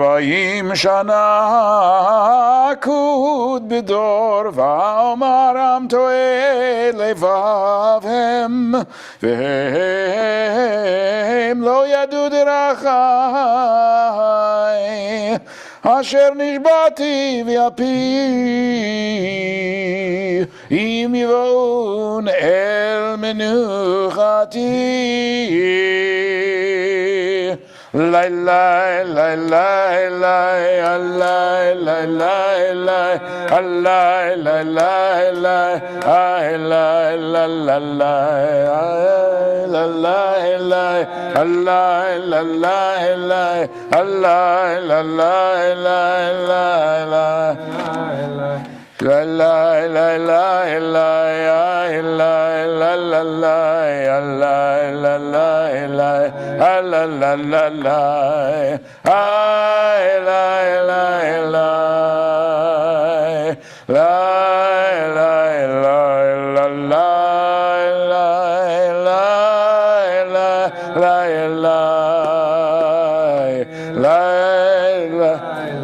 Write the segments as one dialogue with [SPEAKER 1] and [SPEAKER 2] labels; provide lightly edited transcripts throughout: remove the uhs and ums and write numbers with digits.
[SPEAKER 1] 40 שנה אקוד בדור ואומרם טועה לבבם והם לא ידעו דרכי אשר נשבעתי ויפי אם יבואון אל מנוחתי La la la la la la la la la la la la la la la la La la la la la la la la la la la la la la la la la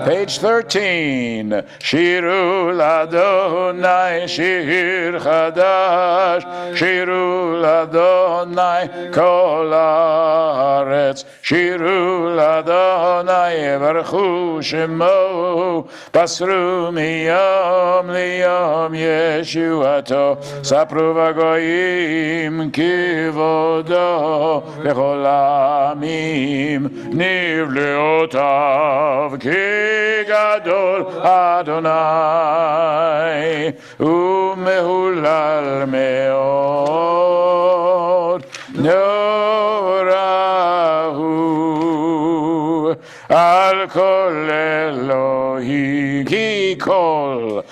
[SPEAKER 1] Page 13. Shiru l'Adonai shir chadash. Shiru l'Adonai kol haaretz. Shiru l'Adonai yevarchu shemo. Basru miyom liyom yeshuato. Sapru v'goyim kivodo. B'chol ha'amim nivleotav Gadol Adonai umehulal meod norahu al kol Elohi ki kol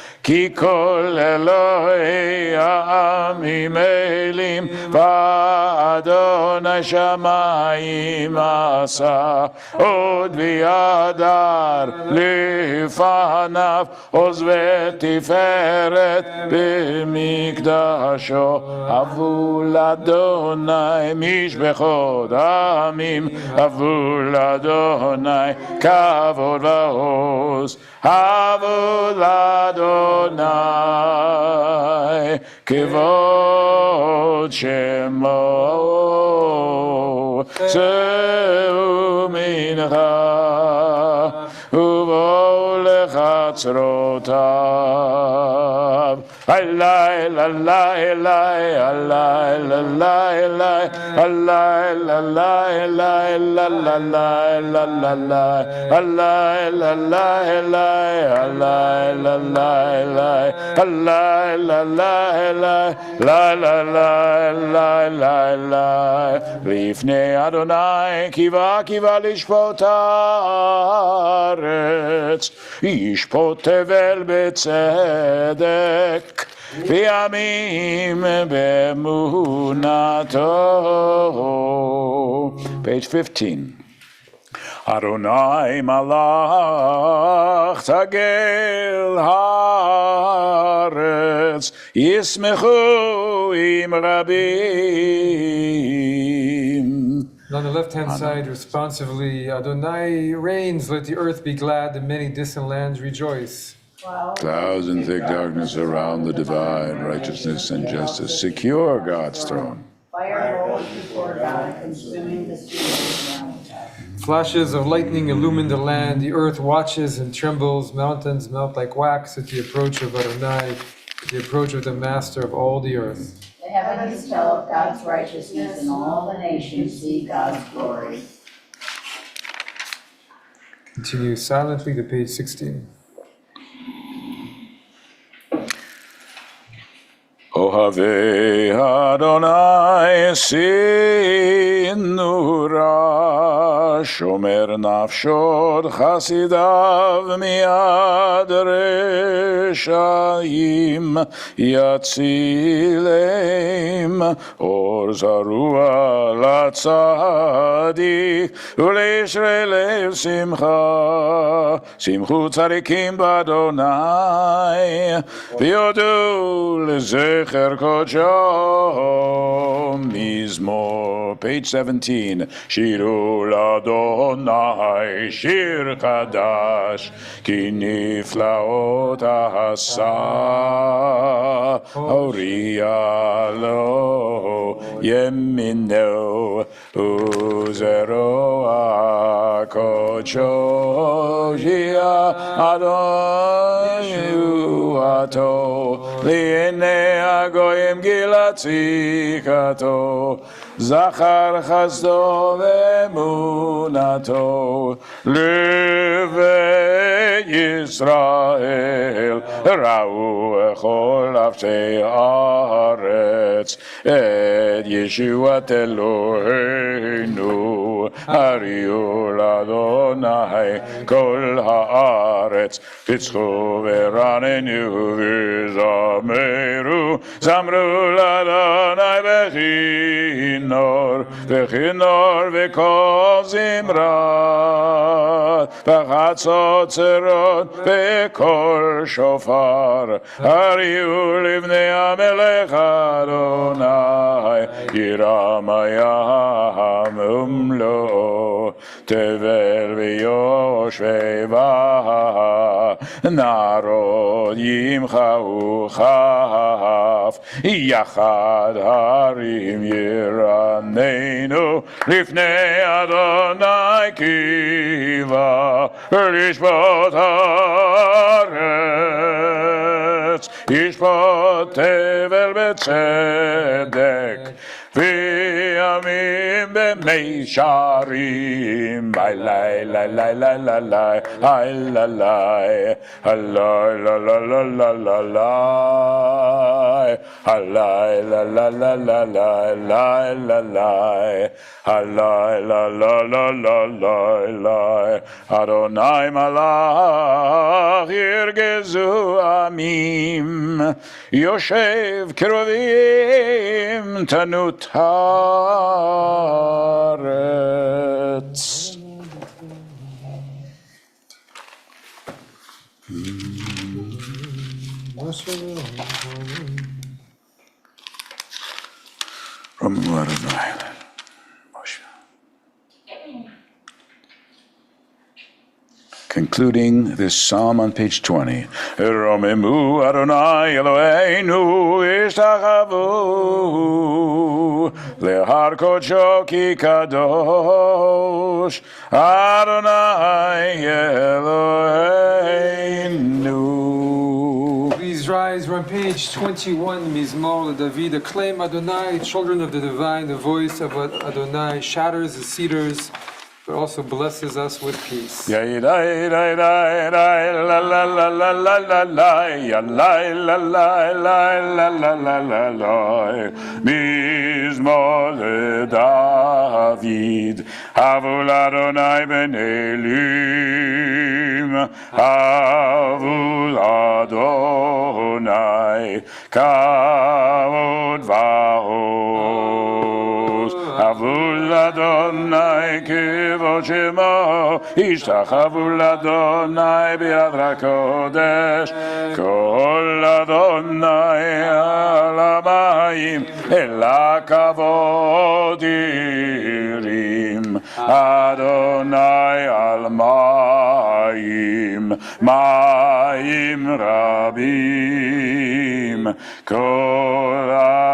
[SPEAKER 1] Elohi ha'amim elim v'Adonai shamayim asa od v'yadar לפניו עוז ותפארת במקדשו אבו לאדוני משפחות העמים אבו לאדוני כבוד ועוז אבו לאדוני כבוד שמו שאו מנחה ובואו לחצרותיו אללה אללה אללה אללה אללה אללה אללה אללה אללה לפני אדוני קיווה לשפוט הארץ ישפוט תבל בצדק וימים באמונתו. Page 15. Adonai malach tagel haaretz yismechu im rabim.
[SPEAKER 2] On the left-hand side, responsively, Adonai reigns, let the earth be glad, and many distant lands rejoice.
[SPEAKER 1] Clouds and thick darkness around the divine righteousness and justice secure God's throne.
[SPEAKER 3] Fire rolls before God, consuming the sea around.
[SPEAKER 2] Flashes of lightning illumine the land, the earth watches and trembles, mountains melt like wax at the approach of Adonai, the approach of the master of all the earth.
[SPEAKER 3] The heavens tell of God's righteousness, and all the nations see God's glory.
[SPEAKER 2] Continue silently to page 16.
[SPEAKER 1] Ohavei Adonai sinura shomer nafshod chasidav miad reshaim yatzileim or zarua latzadik uleishrei lev simcha simchu tzadikim b'Adonai v'yodu lezeh Zecher Kodsho Mizmor page 17. Shiru l'Adonai shir chadash, ki niflaot asa, horia lo yemino, uzero akocho, shia adonu ato, liene agoyim gilatzikato, zachar chasdo ve'emunato, levei Yisrael, ra'u echol avtei haaretz, et Yeshuat Eloheinu, ariu l'Adonai kol haaretz, pitzchu ve'ranenu v'zameru, zamru l'Adonai v'chinor v'kol zimrat, v'chatzot zerot v'kol shofar, ariu livnei hamelech Adonai, yiram hayam umlo, tevel v'yoshvei narod yimchau chaf, yachad harim yiranenu, lifnei Adonai kiva, lishbot haaretz, yishbot tevel betzedek, v'yamim b'meisharim, halai lai lai lai lai lai, halai halai la la la la la la, halai la la la la la la la la, halai la la la la la la, Adonai malach yirgezu amim, yoshev kerovim tanut haaretz. Ruman Adonai. Concluding this psalm on page 20. Romemu Adonai Eloheinu ishtachavu lehar kodsho ki kadosh Adonai Eloheinu.
[SPEAKER 2] Please rise. We're on page 21, Mizmor David. Acclaim Adonai, children of the divine. The voice of Adonai shatters the cedars, but also blesses us with peace.
[SPEAKER 1] Mizmor David, Havul Adonai ben Elim, Havul Adonai, Kavod Vahos, Havul Adonai Kivod Shemo, Ishtachavu Adonai B'yad HaKodesh, Kol Adonai al hamayim, El HaKavod Yirim, Adonai al mayim, mayim rabim, Kol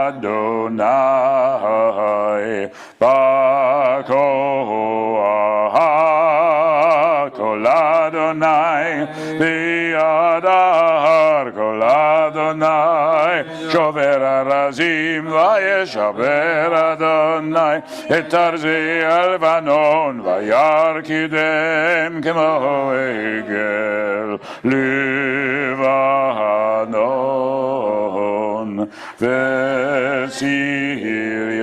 [SPEAKER 1] Adonai B'koach, Kol Adonai b'yadar, Kol Adonai shover arazim vayeshaber Adonai et arzei Lebanon vayarkidem kemo egel Lebanon v'Sirion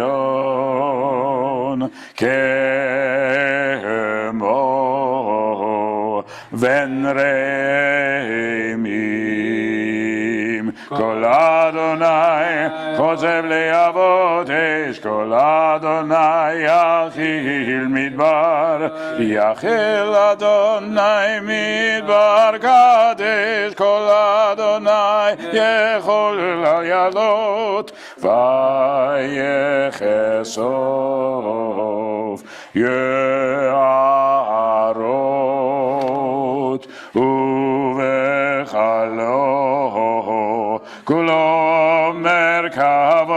[SPEAKER 1] kemo v'nreimim. Kol Adonai chozev le'avot esh, Kol Adonai yachil midbar, yachil Adonai midbar kadesh, Kol Adonai yechol yalot, vayechel וכסוף יערות ובחלו כולו מרכבות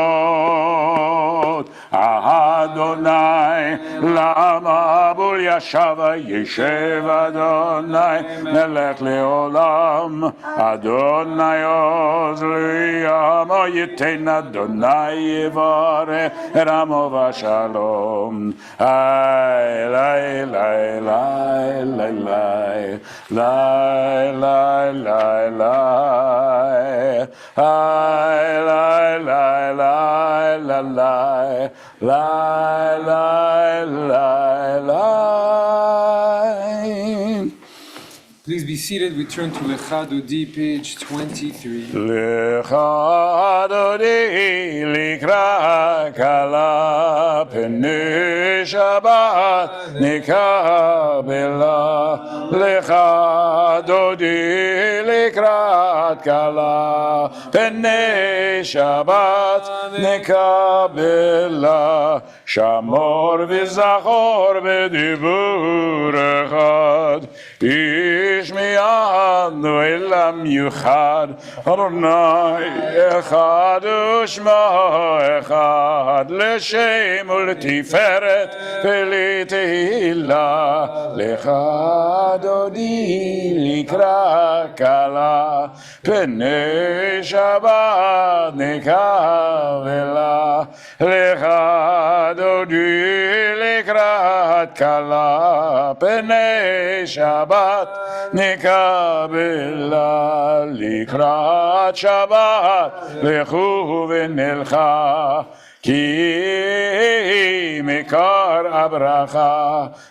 [SPEAKER 1] אדוני למה בול ישב ישב אדוני נלך לעולם אדוני עוז לי עמו ייתן אדוני יברך רמו ושלום לי לי לי לי לי לי לי לי
[SPEAKER 2] Please be seated. We turn to Lecha Dodi, page 23.
[SPEAKER 1] Lecha Dodi likra kala pnei Shabbat nikabela Lecha Dodi likra kala pnei Shabbat nikabela Shamor v'zachor b'dibur echad Ishmi'anu elam yuchad Adonai echad u'shma echad L'shem u'l'tiferet v'l'tehila Lecha dodi likra kala Pnei Shabbat nikavela Lecha dodi likrat kala Pnei Shabbat nikabela likrat Shabbat lechu v'nelcha ki mikar abracha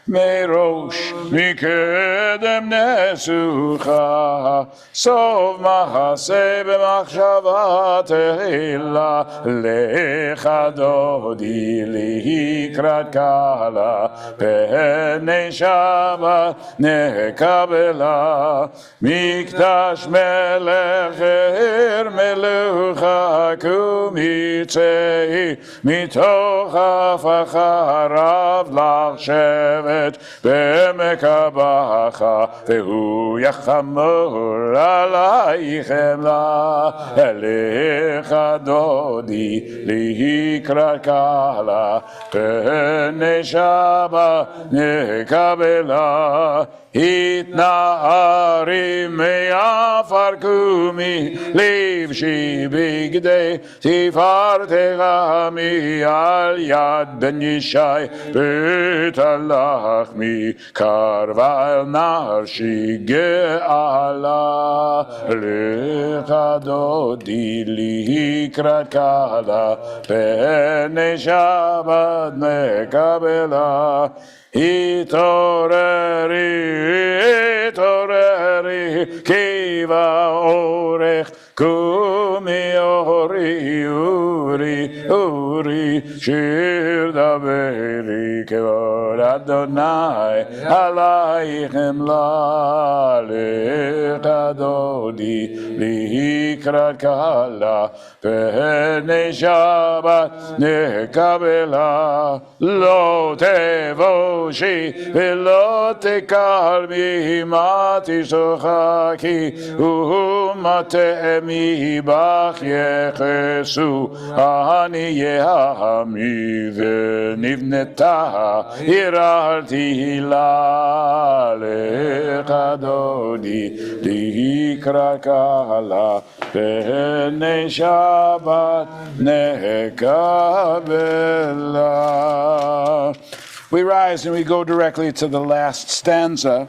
[SPEAKER 1] merosh mikedem nesucha sov mahaseh b'machshava tehila lecha dodi likrat kala pnei Shabbat nekabela mikdash melech melucha kumitzei mitoch afacharav lachshevet b'mekabacha vehu yachamor alaychem la elecha dodi likrat kala pnei Shabbat nekabela Itna'arim me'afar kumi livshi bigdei tifartecha mi'al yad ben Yishai b'talach mi'karva el narshi ge'ala lecha dodi likrat kala pnei Shabbat nekabela Itoreri kiva orech kumi uri shir daveri kevod Adonai alaychem la lecha dodi likrat kala pnei Shabbat nekabela lo tevoshi velo tekal mimati sochaki umatemi bach yechesu ani yehami v'nivneta irarti la lecha dodi likrat kala pnei Shabbat nekabela. We rise and we go directly to the last stanza,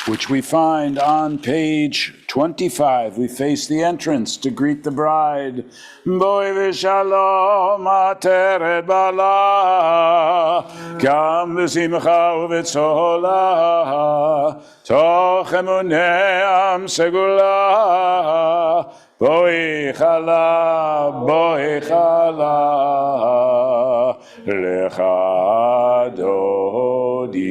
[SPEAKER 1] which we find on page 25. We face the entrance to greet the bride. Boi v'shalom ateret bala, kam v'simcha u'v'tzola, toch emuneam segula, boi chala, lecha dodi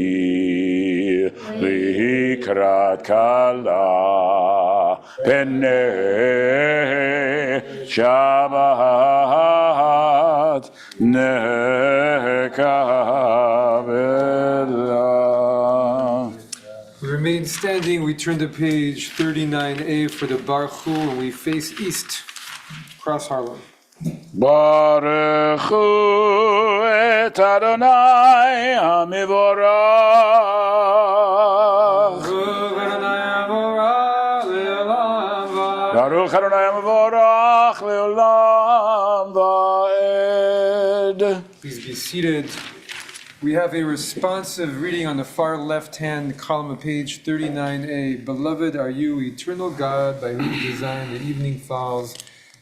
[SPEAKER 1] likrat kala pnei Shabbat nekabela.
[SPEAKER 2] We remain standing. We turn to page 39A for the Baruch Hu, and we face east, across Harlem.
[SPEAKER 1] Baruch Hu et Adonai HaMivorach. Baruch Adonai HaMivorach le'olam va'ed.
[SPEAKER 2] Please be seated. We have a responsive reading on the far left-hand column of page 39A. Beloved are you, eternal God, by whom designed the evening falls,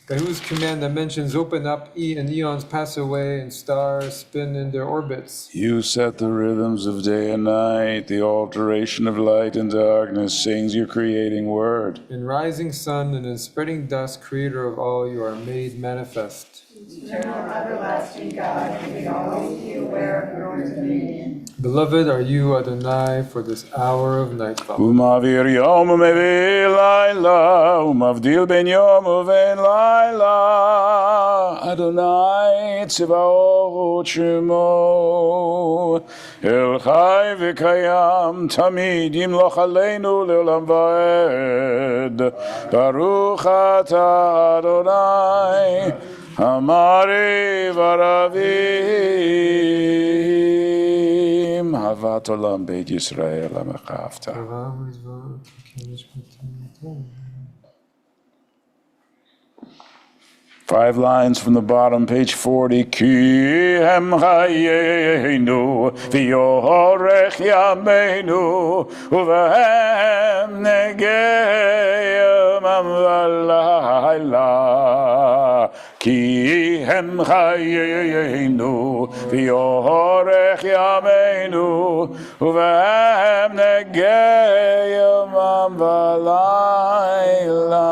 [SPEAKER 2] by whose command dimensions open up and eons pass away and stars spin in their orbits.
[SPEAKER 1] You set the rhythms of day and night, the alteration of light and darkness sings your creating word.
[SPEAKER 2] In rising sun and in spreading dusk, creator of all, you are made manifest.
[SPEAKER 3] Eternal, everlasting God, we always be aware of your dominion.
[SPEAKER 2] Beloved are you, Adonai, for this hour of nightfall.
[SPEAKER 1] Umavir yom umevi laila, umavdil ben yom uven laila. Adonai tzivaot shemo, el chai v'kayam tamid yimloch aleinu le'olam va'ed. Baruch atah Adonai, Amari varavim, Havat olam beit Yisrael amechavta. 5 lines from the bottom, page 40. Ki hem chayenu, v'yorech yameinu, uvehem negeyem amvalayla. Ki hem chayenu, v'yorech yameinu, uvehem negeyem amvalayla.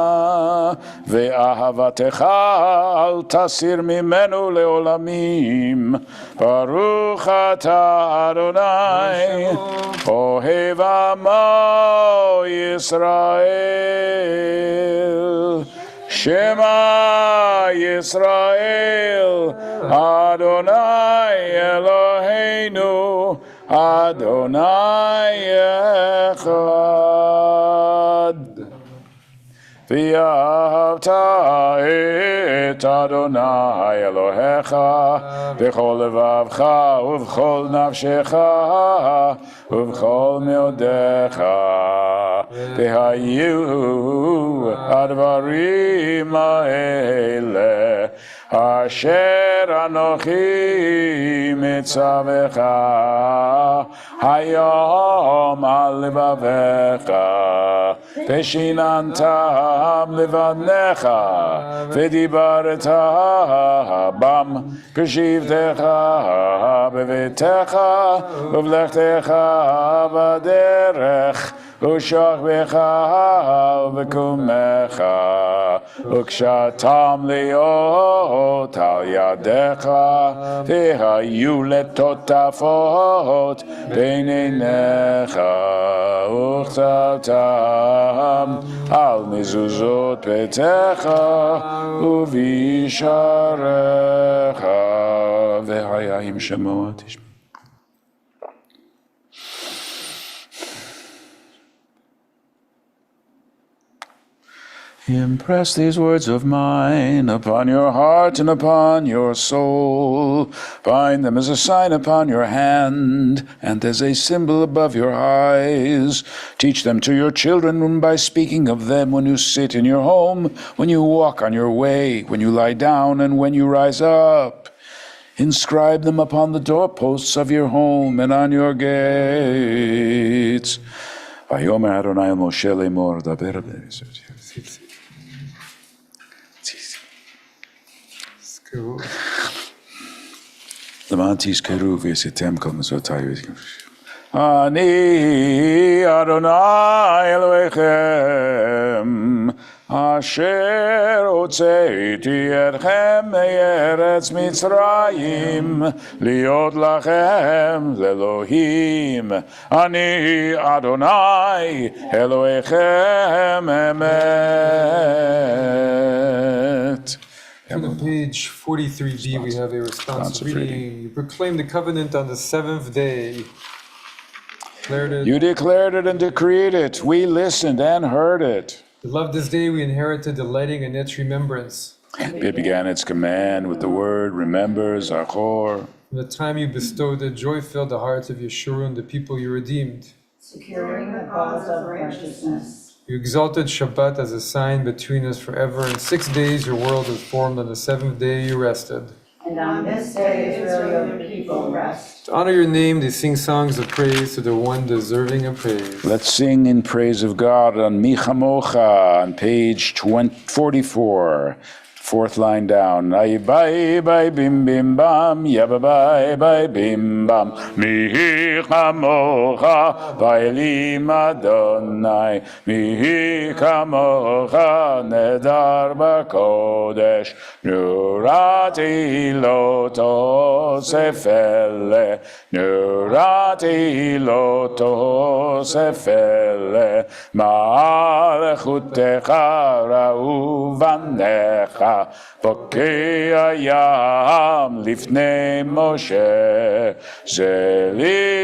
[SPEAKER 1] Ve'ahavatecha al tasir mimenu leolamim. Baruch atah Adonai, ohev amo Yisrael. Shema Yisrael, Adonai Eloheinu, Adonai echad. V'yahavta et Adonai Elohecha v'chol levavcha uv'chol nafshecha uv'chol meodecha v'hayu advarim ha'ele asher anochi mitzavecha hayom al levavecha v'shinantam levanecha v'dibareta bam v'shivtecha b'vetecha uv'lechtecha b'derech u'shachbecha v'kumecha u'kshatam liot al yadecha v'hayu letotafot b'neinecha u'chtatam al mezuzot betecha u'visharecha v'hayahim shemoah tishma. Impress these words of mine upon your heart and upon your soul. Bind them as a sign upon your hand and as a symbol above your eyes. Teach them to your children by speaking of them when you sit in your home, when you walk on your way, when you lie down, and when you rise up. Inscribe them upon the doorposts of your home and on your gates. Vayomer Adonai el Moshe lemor daber Lemantis keruv yisitem kol mezotai. Ani Adonai Elohechem asher hotzeiti etchem me'eretz Mitzrayim liot lachem lelohim. Ani Adonai Elohechem emet.
[SPEAKER 2] On page 43b, we have a responsive reading. You proclaimed the covenant on the seventh day.
[SPEAKER 1] You declared it and decreed it. We listened and heard it.
[SPEAKER 2] Beloved, this day we inherited delighting in its remembrance.
[SPEAKER 1] It began its command with the word, remember, Zachor.
[SPEAKER 2] From the time you bestowed it, joy filled the hearts of Yeshurun, the people you redeemed.
[SPEAKER 3] Securing the cause of righteousness.
[SPEAKER 2] You exalted Shabbat as a sign between us forever. In 6 days your world was formed. On the seventh day you rested.
[SPEAKER 3] And on this day Israel, your people, rest.
[SPEAKER 2] To honor your name, they sing songs of praise to the one deserving of praise.
[SPEAKER 1] Let's sing in praise of God on Michamocha on page 44. Fourth line down. Ay bye bye bim bim bam, yaba bye bye bim bam. Mihi chamocha, vaylim Adonai. Mihi chamocha, nedar b'kodesh. Nurati lo tosefele. Nurati lo tosefele. Ma'alechutecha ra'u vanecha. בוקי הים לפני משה,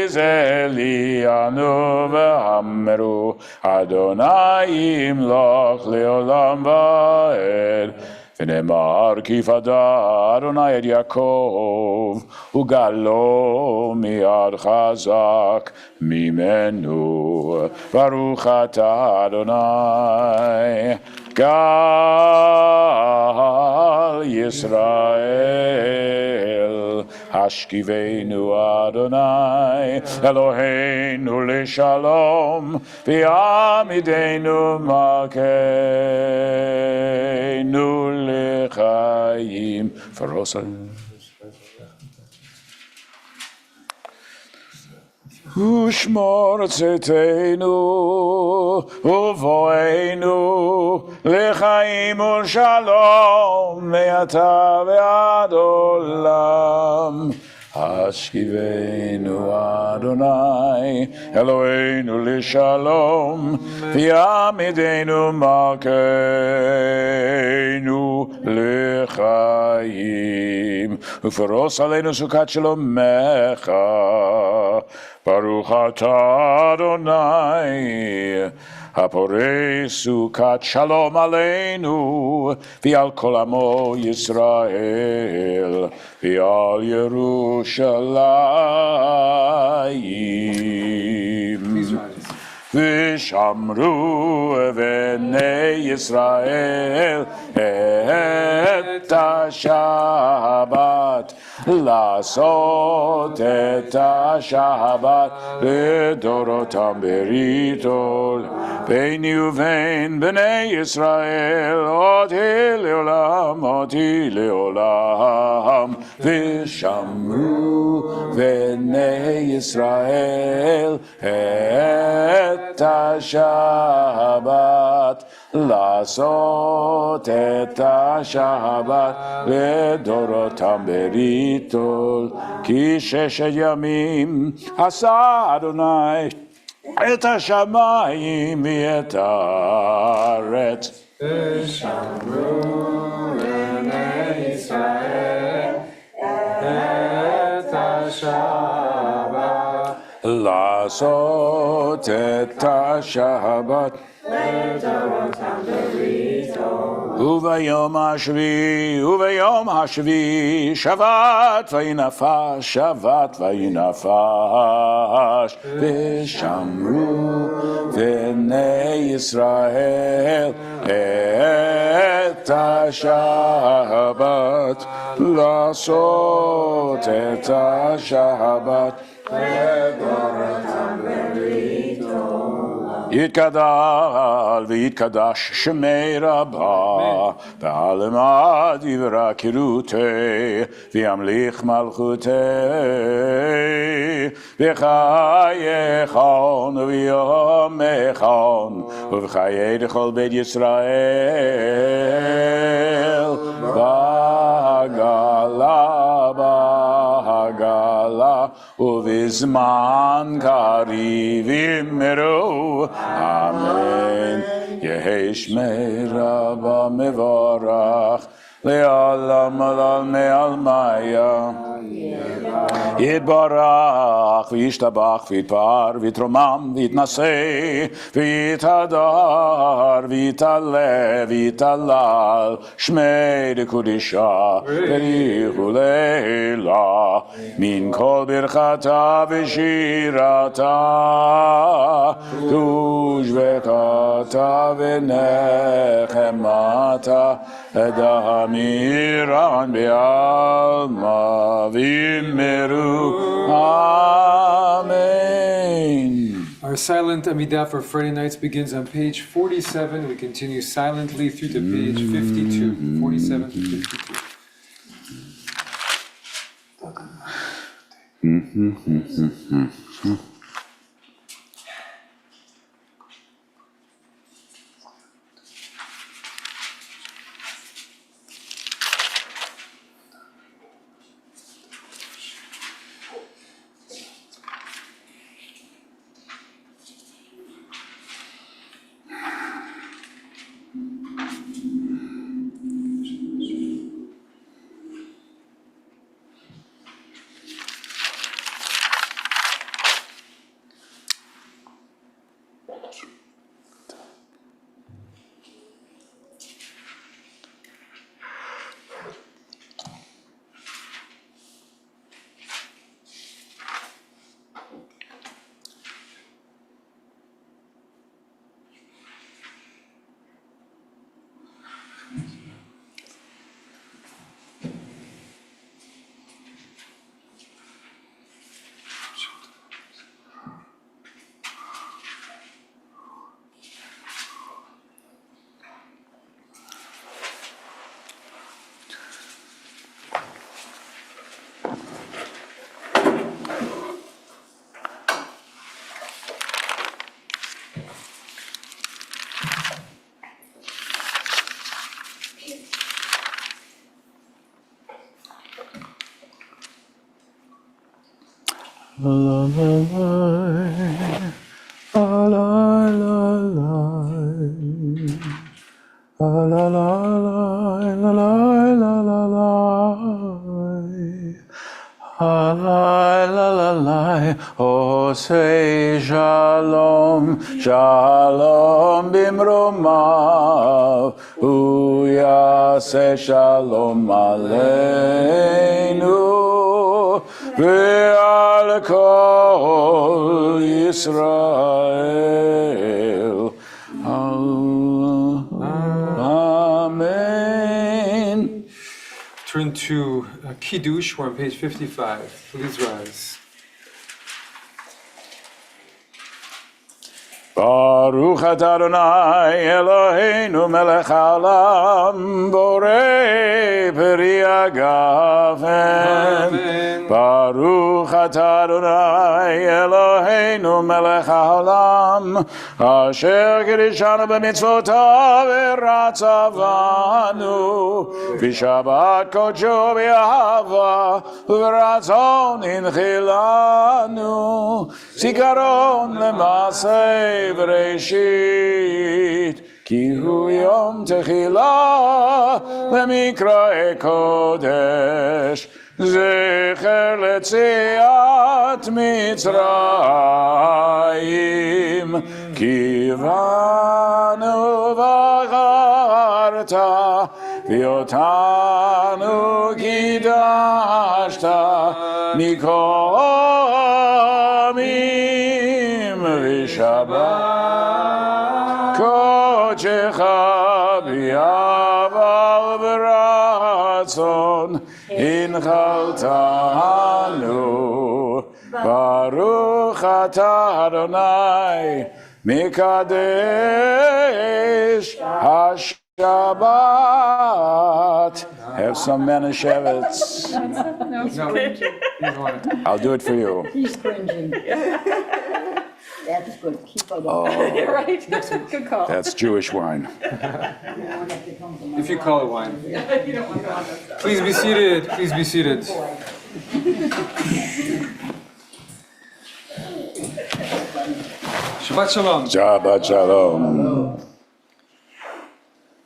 [SPEAKER 1] זלי אנו ואמרו, אדוני ימלוך לעולם ועד. ונאמר כי פדה אדוני את יעקב, וגלו מיד חזק ממנו. ברוך אתה אדוני, גל ישראל, השכיבנו אדוני, אלוהינו לשלום, ויעמידנו מלכנו לחיים. פרוסה. ושמור צאתנו ובואנו לחיים ושלום מעתה ועד עולם. השכיבנו אדוני אלוהינו לשלום, ויעמידנו מלכנו לחיים, ופרוס עלינו סוכת שלומך. ברוך אתה אדוני הפורש סוכת שלום עלינו ועל כל עמו ישראל ועל ירושלים. ושמרו בני ישראל את השבת, לעשות את השבת לדורותם בריתו ביני ובין בני ישראל אותי לעולם אותי לעולם. ושמרו בני ישראל את השבת, לעשות את השבת לדורותם בריתו, כי 6 ימים עשה אדוני את השמיים ואת הארץ.
[SPEAKER 2] ושמרו בני ישראל את השבת,
[SPEAKER 1] לעשות את השבת
[SPEAKER 3] לדורותם בריתו.
[SPEAKER 1] וביום השביעי שבת וינפש, שבת וינפש. ושמרו בני ישראל את השבת, לעשות את השבת
[SPEAKER 3] לדורותם בריתו.
[SPEAKER 1] יתגדל ויתקדש שמי רבה, ועלמא דברה קירותי, וימליך מלכותי, בחייכון וביומכון, ובחיי דכל בית ישראל, בעגלה ובזמן קריב יאמרו אמן. יהי שמי רבה מבורך לעולם עולם מעלמיה. יתברך וישתבח ויתפאר ויתרומם ויתנשא ויתהדר ויתעלה ויתהלל שמי דקודשה בריחו לילה מן כל ברכתה ושירתה ושבחתה ונחמתה דמירן בעלמא ויאמרו Amen.
[SPEAKER 2] Our silent Amidah for Friday nights begins on page 47. We continue silently through to page 52. 47 to 52.
[SPEAKER 1] Say shalom, shalom bimromav, uyase shalom aleinu, ve'al kol Yisrael. Amen.
[SPEAKER 2] Turn to Kiddush, we're on page 55. Please rise.
[SPEAKER 1] Baruch atah Adonai Eloheinu melech haolam borei peri hagafen. Baruch atah Adonai Eloheinu melech haolam asher kiddushanu b'mitzvotav v'ratzavanu v'shabbat kodsho b'ahava v'ratzon inchilanu zikaron l'maseh Bereshit, ki hu yom techila lemikra kodesh, zecher letziat Mitzrayim, ki vanu v'charta, v'yotanu kidashta, mikol amim v'shabbat. Kodecha b'yaval b'ratzon inchaltanu Baruch atah Adonai Mikadesh HaShabbat. Have some Manischewitz. I'll do it for you.
[SPEAKER 3] He's cringing. That's good. Keep it up.
[SPEAKER 4] Right? Good call.
[SPEAKER 1] That's Jewish wine.
[SPEAKER 2] If you call it wine.
[SPEAKER 4] You don't want to go on that stuff.
[SPEAKER 2] Please be seated. Please be seated. Shabbat Shalom.
[SPEAKER 1] Shabbat Shalom.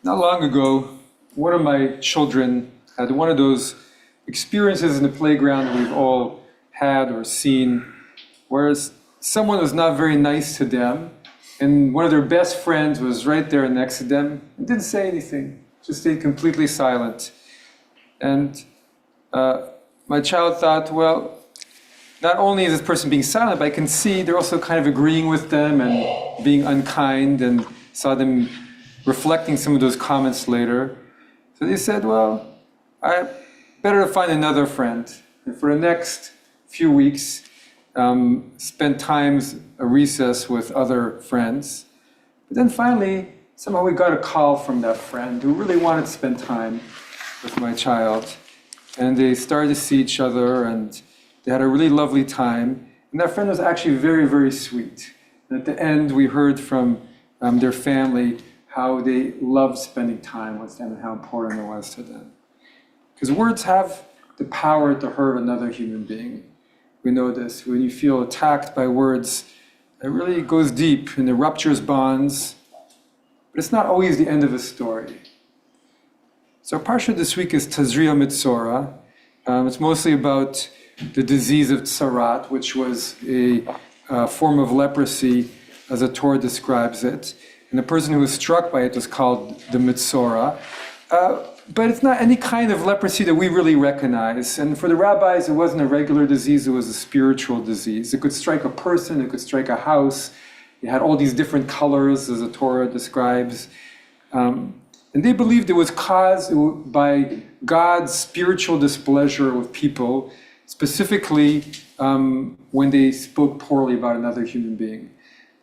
[SPEAKER 2] Not long ago, one of my children had one of those experiences in the playground that we've all had or seen, whereas someone was not very nice to them, and one of their best friends was right there next to them and didn't say anything, just stayed completely silent. And my child thought, well, not only is this person being silent, but I can see they're also kind of agreeing with them and being unkind, and saw them reflecting some of those comments later. So they said, well, I better to find another friend. And for the next few weeks, spent times a recess with other friends. But then finally, somehow we got a call from that friend who really wanted to spend time with my child. And they started to see each other, and they had a really lovely time. And that friend was actually very, very sweet. And at the end, we heard from their family how they loved spending time with them and how important it was to them. Because words have the power to hurt another human being. We know this. When you feel attacked by words, it really goes deep and it ruptures bonds. But it's not always the end of a story. So our parsha this week is Tazria Mitzora. It's mostly about the disease of tsarat, which was a form of leprosy, as the Torah describes it. And the person who was struck by it was called the Mitzora. But it's not any kind of leprosy that we really recognize. And for the rabbis, it wasn't a regular disease, it was a spiritual disease. It could strike a person, it could strike a house. It had all these different colors, as the Torah describes. And they believed it was caused by God's spiritual displeasure with people, specifically when they spoke poorly about another human being,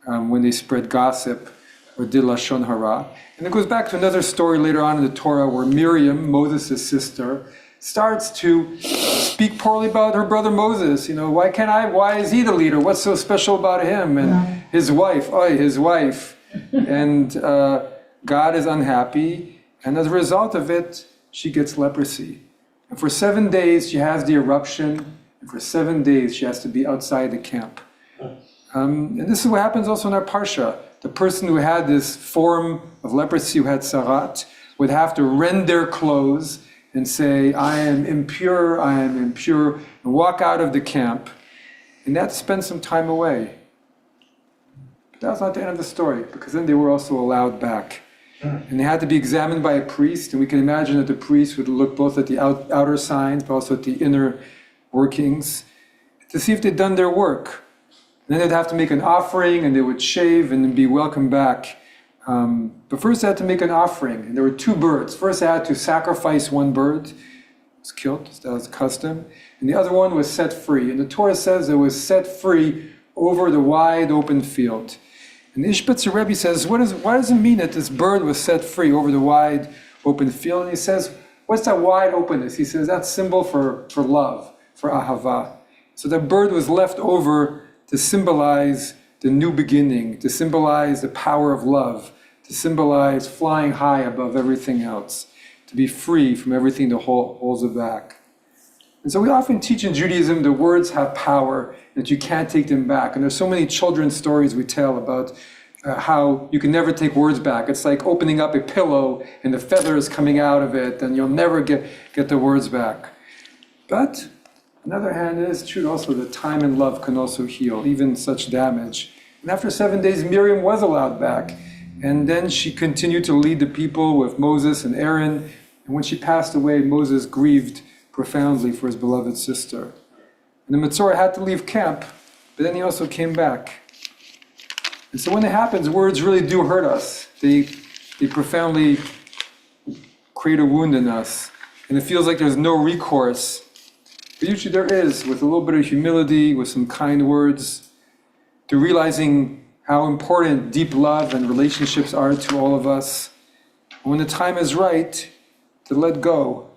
[SPEAKER 2] when they spread gossip or did lashon hara. And it goes back to another story later on in the Torah where Miriam, Moses' sister, starts to speak poorly about her brother Moses. Why is he the leader? What's so special about him? And his wife. And God is unhappy, and as a result of it, she gets leprosy. And for 7 days, she has the eruption, and for 7 days, she has to be outside the camp. And this is what happens also in our parsha. The person who had this form of leprosy, who had tsarat, would have to rend their clothes and say, I am impure, and walk out of the camp. And that spent some time away. But that was not the end of the story, because then they were also allowed back. And they had to be examined by a priest, and we can imagine that the priest would look both at the outer signs, but also at the inner workings, to see if they'd done their work. And then they'd have to make an offering, and they would shave and then be welcomed back. But first they had to make an offering, and there were 2 birds. First they had to sacrifice one bird, it was killed, that was the custom, and the other one was set free. And the Torah says it was set free over the wide open field. And the Ishbitzer Rebbe says, why does it mean that this bird was set free over the wide open field? And he says, what's that wide openness? He says, that's symbol for love, for ahava. So that bird was left over to symbolize the new beginning, to symbolize the power of love, to symbolize flying high above everything else, to be free from everything that holds it back. And so we often teach in Judaism that words have power, that you can't take them back. And there's so many children's stories we tell about how you can never take words back. It's like opening up a pillow and the feathers coming out of it, and you'll never get the words back. But on the other hand, it is true also that time and love can also heal, even such damage. And after 7 days, Miriam was allowed back. And then she continued to lead the people with Moses and Aaron. And when she passed away, Moses grieved profoundly for his beloved sister. And the Mitzora had to leave camp, but then he also came back. And so when it happens, words really do hurt us. They profoundly create a wound in us. And it feels like there's no recourse. But usually there is, with a little bit of humility, with some kind words, to realizing how important deep love and relationships are to all of us. And when the time is right, to let go,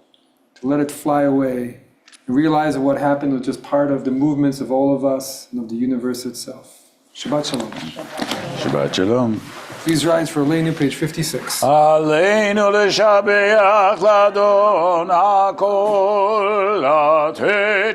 [SPEAKER 2] to let it fly away, and realize that what happened was just part of the movements of all of us and of the universe itself. Shabbat Shalom.
[SPEAKER 1] Shabbat Shalom.
[SPEAKER 2] Please rise for Aleinu, page 56.
[SPEAKER 1] Aleinu l'shabeach l'Adon HaKol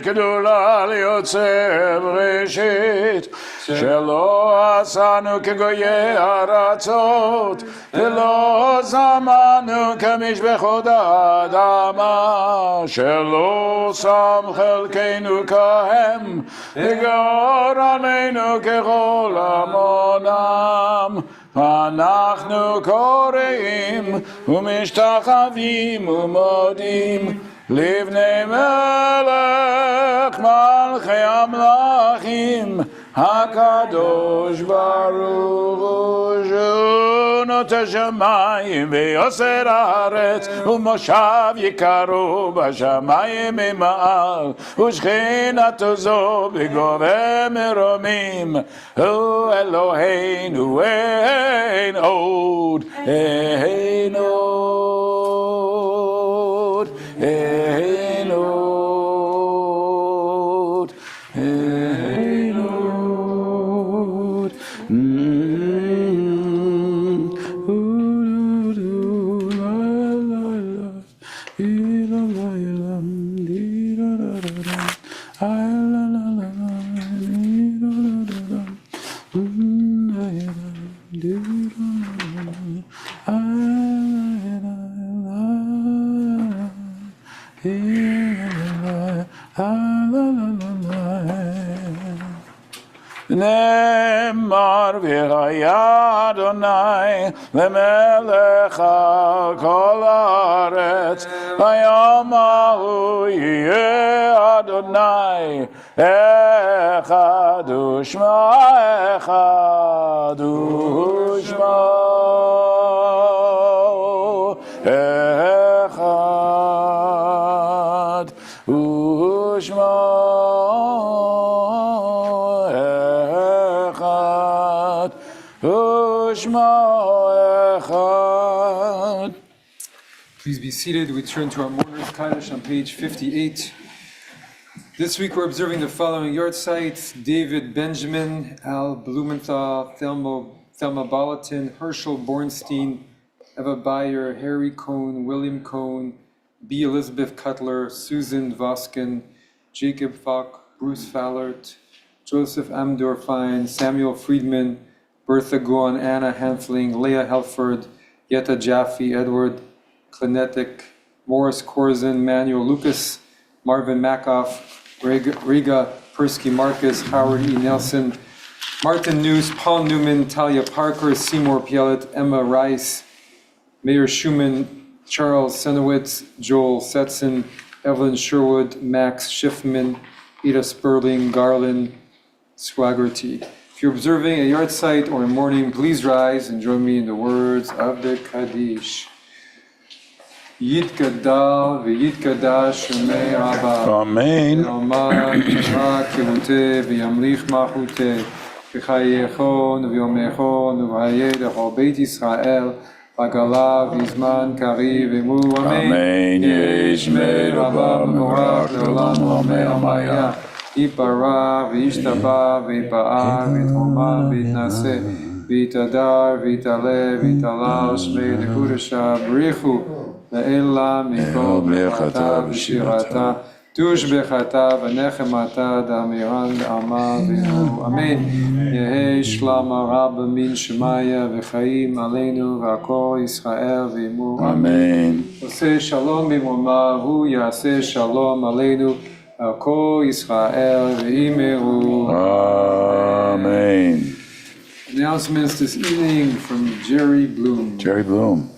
[SPEAKER 1] גדולה ליוצר בראשית, שלא עשנו כגויי ארצות, ולא זמנו כמשפחות האדמה, שלא שם חלקנו כהם, וגור עלינו ככל עמונם. אנחנו קוראים ומשתחווים ומודים לבני מלך מלכי המלכים, הקדוש ברוך הוא שונות השמיים ויוסר הארץ, ומושב יקרו בשמיים ממעל, ושכינתו זו בגובה מרומים. הוא אלוהינו אין עוד, אין עוד, אין עוד, אין עוד. נאמר והיה אדוני למלך על כל הארץ, ביום ההוא יהיה אדוני אחד ושמו, אחד ושמו, אחד ושמו.
[SPEAKER 2] Please be seated. We turn to our Mourner's Kaddish on page 58. This week we're observing the following yahrzeit: David Benjamin, Al Blumenthal, Thelma Balatin, Herschel Bornstein, Eva Bayer, Harry Cohn, William Cohn, B. Elizabeth Cutler, Susan Voskin, Jacob Falk, Bruce Fallert, Joseph Amdorfine, Samuel Friedman, Bertha Guan, Anna Hanfling, Leah Helford, Yetta Jaffe, Edward Klenetic, Morris Corzin, Manuel Lucas, Marvin Makoff, Riga Persky Marcus, Howard E. Nelson, Martin News, Paul Newman, Talia Parker, Seymour Pialet, Emma Rice, Mayor Schumann, Charles Senowitz, Joel Setson, Evelyn Sherwood, Max Schiffman, Ida Sperling, Garland Swaggerty. If you're observing a yahrzeit or a mourning, please rise and join me in the words of the Kaddish. Yitgadal v'yitkadash shemei Rabba.
[SPEAKER 1] Amen.
[SPEAKER 2] V'omar yishma kivuteh v'yamlich machuteh v'chayechon v'yomechon v'hayeh l'chol Beit Yisrael v'gala v'zman kariv v'emu.
[SPEAKER 1] Amen.
[SPEAKER 2] Yishmei Rabba v'morach l'olam amen amaya. Yiparach v'yishtabach v'yipa'ar v'yitchomah v'yitnaseh v'yitadar v'yitaleh v'yitalal shmei l'kudesha b'richu לאלה מכל ברכתה ושירתה, תושבחתה ונחמתה דאמירן דאמה ואמו. אמן. יהי שלום רב מן שמיה וחיים עלינו ועל ישראל ואמו.
[SPEAKER 1] אמן.
[SPEAKER 2] עושה שלום במרומיו, הוא יעשה שלום עלינו ועל כל ישראל ואמרו.
[SPEAKER 1] Amen.
[SPEAKER 2] Announcements this evening from Jerry Bloom.
[SPEAKER 1] Jerry Bloom.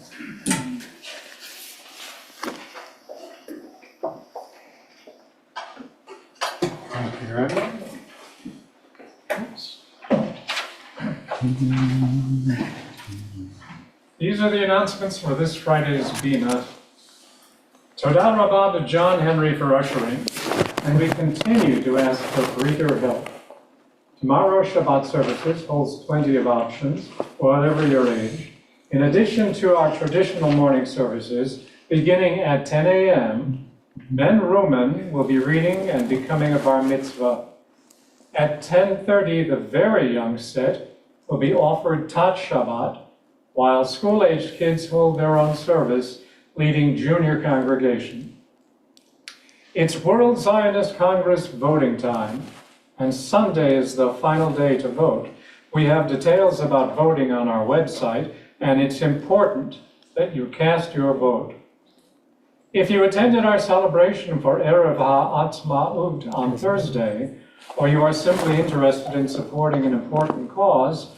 [SPEAKER 5] These are the announcements for this Friday's Bina. Todah Rabbah to John Henry for ushering, and we continue to ask for greater help. Tomorrow's Shabbat services holds plenty of options, whatever your age. In addition to our traditional morning services, beginning at 10 a.m., Ben Ruman will be reading and becoming a Bar-Mitzvah. At 10:30, the very young set will be offered Tat Shabbat, while school-aged kids hold their own service, leading junior congregation. It's World Zionist Congress voting time, and Sunday is the final day to vote. We have details about voting on our website, and it's important that you cast your vote. If you attended our celebration for Erev HaAtzmaut on Thursday, or you are simply interested in supporting an important cause,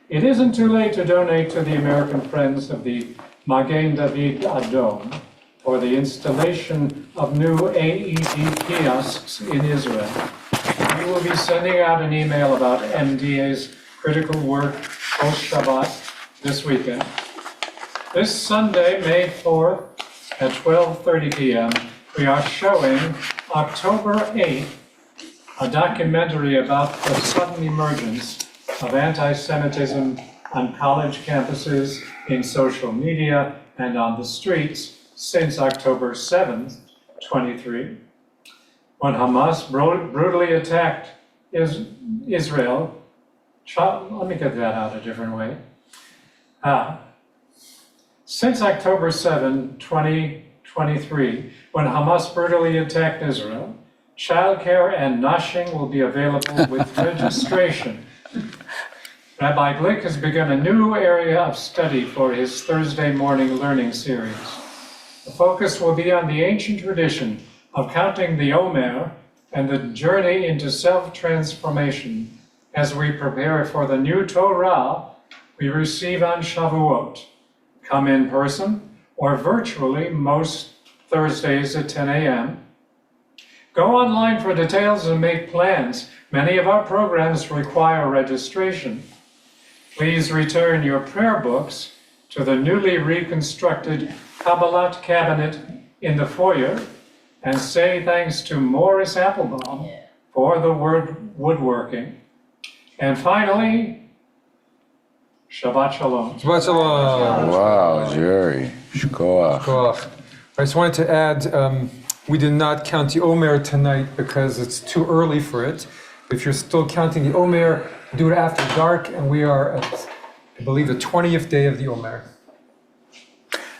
[SPEAKER 5] it isn't too late to donate to the American Friends of the Magen David Adom for the installation of new AED kiosks in Israel. We will be sending out an email about MDA's critical work post Shabbat this weekend. This Sunday, May 4th at 12:30 p.m., we are showing October 8th, a documentary about the sudden emergence of anti-Semitism on college campuses, in social media, and on the streets since October 7th, 23, when Hamas brutally attacked Israel. Let me get that out a different way. Since October 7, 2023, when Hamas brutally attacked Israel, childcare and nashing will be available with registration. Rabbi Glick has begun a new area of study for his Thursday morning learning series. The focus will be on the ancient tradition of counting the Omer and the journey into self-transformation as we prepare for the new Torah we receive on Shavuot. Come in person or virtually most Thursdays at 10 a.m. Go online for details and make plans. Many of our programs require registration. Please return your prayer books to the newly reconstructed Kabbalat cabinet in the foyer and say thanks to Morris Applebaum for the woodworking. And finally, Shabbat Shalom.
[SPEAKER 2] Shabbat Shalom.
[SPEAKER 1] Wow, Jerry. Shkoach.
[SPEAKER 2] Koach. I just wanted to add, we did not count the Omer tonight because it's too early for it. If you're still counting the Omer, do it after dark, and we are at, I believe, the 20th day of the Omer.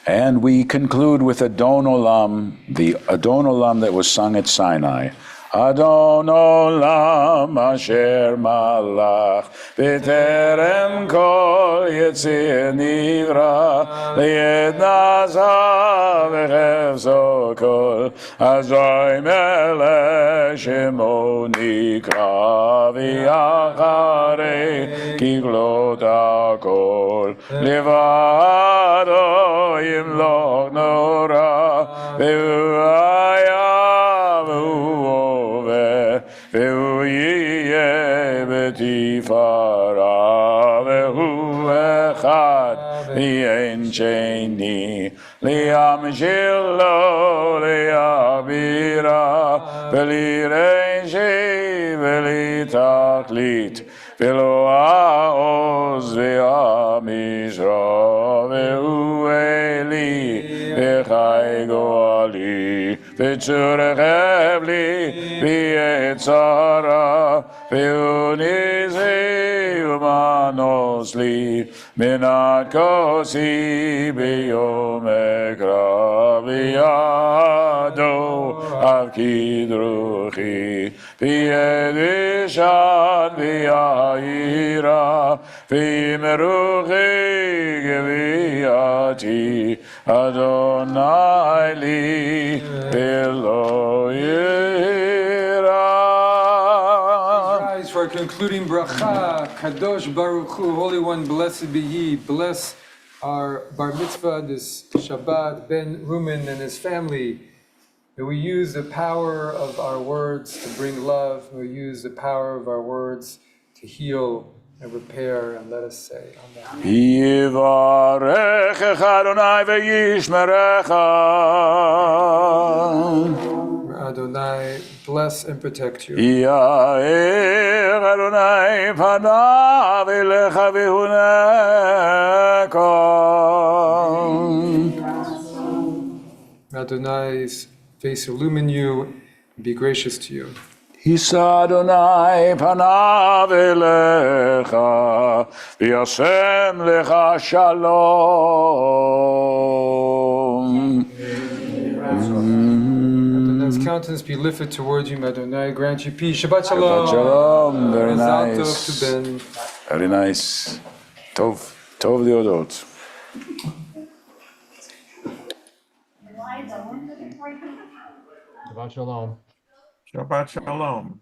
[SPEAKER 1] And we conclude with Adon Olam, the Adon Olam that was sung at Sinai. Adon Olam asher malach b'terem kol yitzir nivra li'ed nazav v'chefzo kol azoi melech shemo nikra v'yacharei kiglot hakol levado yimloch nora v'u'ayav והוא יהיה בתפארה, והוא אחד ואין שני, להמשיך לו להעבירה, בלי רשי ובלי תכלית, ולא העוז והמשרה, והוא אלי וחי גואלי, וצור חבלי ויצרה, והוא נזהי ומנוס לי, מנת כוסי ביום אקרא, בידו אב כדרוכי, ביד ישן ויעירה, וימרוכי גבייתי, אדוני לי ולא יירא.
[SPEAKER 2] Guys, for our concluding bracha, Kadosh Baruch Hu, Holy One, blessed be Ye. Bless our Bar-Mitzvah this Shabbat, Ben Ruman and his family. May we use the power of our words to bring love. May we use the power of our words to heal and repair. And let us say, Amen.
[SPEAKER 1] יברכך אדוני וישמרך.
[SPEAKER 2] Adonai, bless and protect you.
[SPEAKER 1] יאיר אדוני פניו אליך ויחונך.
[SPEAKER 2] Adonai's face illumine you and be gracious to you.
[SPEAKER 1] יישא אדוני פניו אליך וישם לך שלום.
[SPEAKER 2] Adonai's countenance be lifted towards you, Adonai. Grant you peace. Shabbat shalom.
[SPEAKER 1] Shabbat shalom. Very
[SPEAKER 2] Mazal tov
[SPEAKER 1] nice.
[SPEAKER 2] to Ben.
[SPEAKER 1] Very nice. Tov liodot.
[SPEAKER 5] Shabbat shalom.
[SPEAKER 6] Shabbat shalom.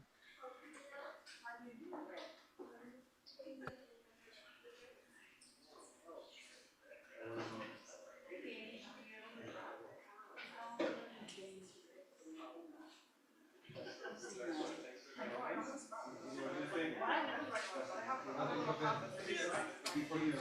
[SPEAKER 2] Before you